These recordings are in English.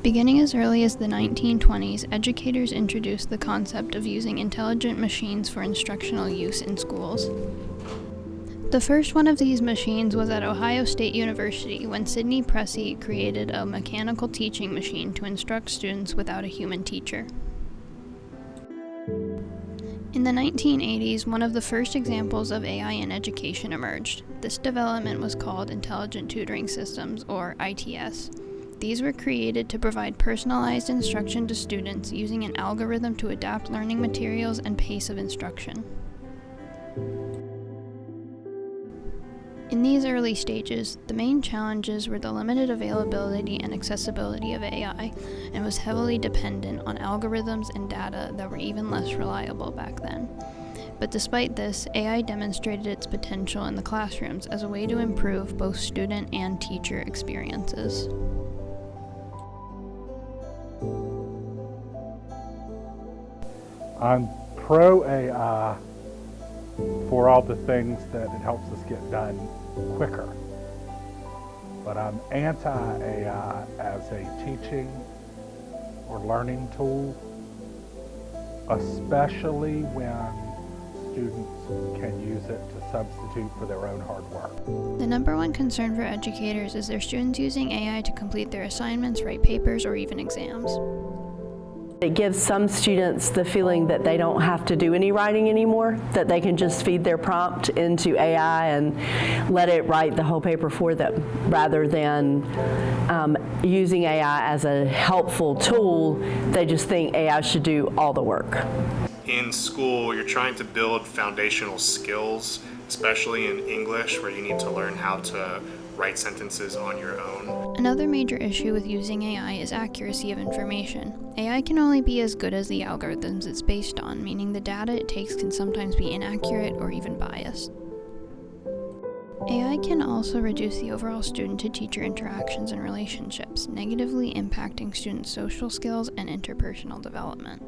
Beginning as early as the 1920s, educators introduced the concept of using intelligent machines for instructional use in schools. The first one of these machines was at Ohio State University when Sidney Pressie created a mechanical teaching machine to instruct students without a human teacher. In the 1980s, one of the first examples of AI in education emerged. This development was called Intelligent Tutoring Systems, or ITS. These were created to provide personalized instruction to students using an algorithm to adapt learning materials and pace of instruction. In these early stages, the main challenges were the limited availability and accessibility of AI, and was heavily dependent on algorithms and data that were even less reliable back then. But despite this, AI demonstrated its potential in the classrooms as a way to improve both student and teacher experiences. I'm pro AI for all the things that it helps us get done quicker, but I'm anti-AI as a teaching or learning tool, especially when students can use it to substitute for their own hard work. The number one concern for educators is their students using AI to complete their assignments, write papers, or even exams. It gives some students the feeling that they don't have to do any writing anymore, that they can just feed their prompt into AI and let it write the whole paper for them, rather than using AI as a helpful tool. They just think AI should do all the work. In school, you're trying to build foundational skills, especially in English, where you need to learn how to write sentences on your own. Another major issue with using AI is accuracy of information. AI can only be as good as the algorithms it's based on, meaning the data it takes can sometimes be inaccurate or even biased. AI can also reduce the overall student-to-teacher interactions and relationships, negatively impacting students' social skills and interpersonal development.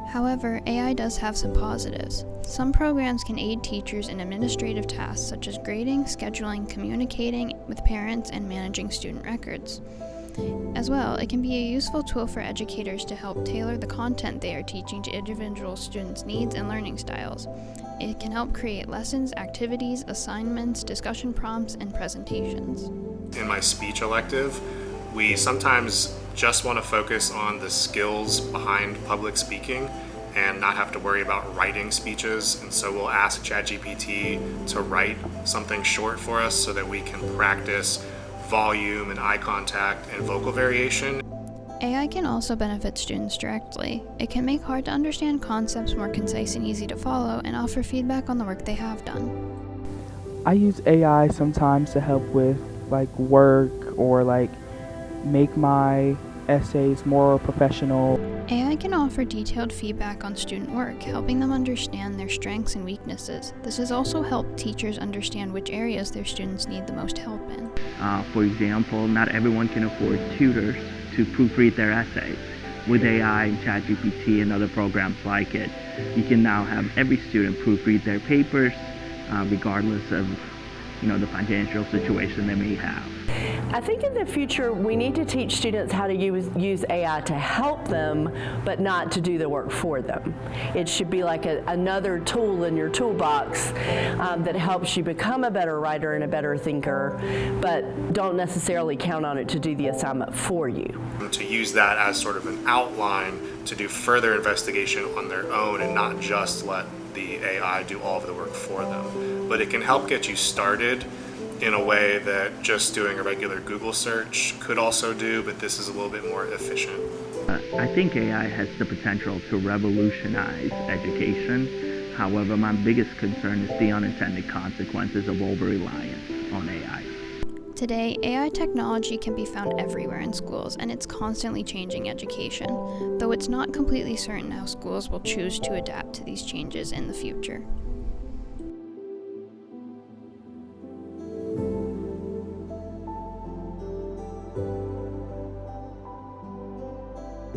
However, AI does have some positives. Some programs can aid teachers in administrative tasks such as grading, scheduling, communicating with parents, and managing student records. As well, it can be a useful tool for educators to help tailor the content they are teaching to individual students' needs and learning styles. It can help create lessons, activities, assignments, discussion prompts, and presentations. In my speech elective, we sometimes just want to focus on the skills behind public speaking and not have to worry about writing speeches. And so we'll ask ChatGPT to write something short for us so that we can practice volume and eye contact and vocal variation. AI can also benefit students directly. It can make hard to understand concepts more concise and easy to follow, and offer feedback on the work they have done. I use AI sometimes to help with work or make my essays more professional. AI can offer detailed feedback on student work, helping them understand their strengths and weaknesses. This has also helped teachers understand which areas their students need the most help in. For example, not everyone can afford tutors to proofread their essays. With AI and ChatGPT and other programs like it, you can now have every student proofread their papers, regardless of the financial situation they may have. I think in the future we need to teach students how to use AI to help them, but not to do the work for them. It should be like another tool in your toolbox that helps you become a better writer and a better thinker, but don't necessarily count on it to do the assignment for you. To use that as sort of an outline to do further investigation on their own and not just let the AI do all of the work for them. But it can help get you started in a way that just doing a regular Google search could also do, but this is a little bit more efficient. I think AI has the potential to revolutionize education. However, my biggest concern is the unintended consequences of over-reliance on AI. Today, AI technology can be found everywhere in schools, and it's constantly changing education, though it's not completely certain how schools will choose to adapt to these changes in the future.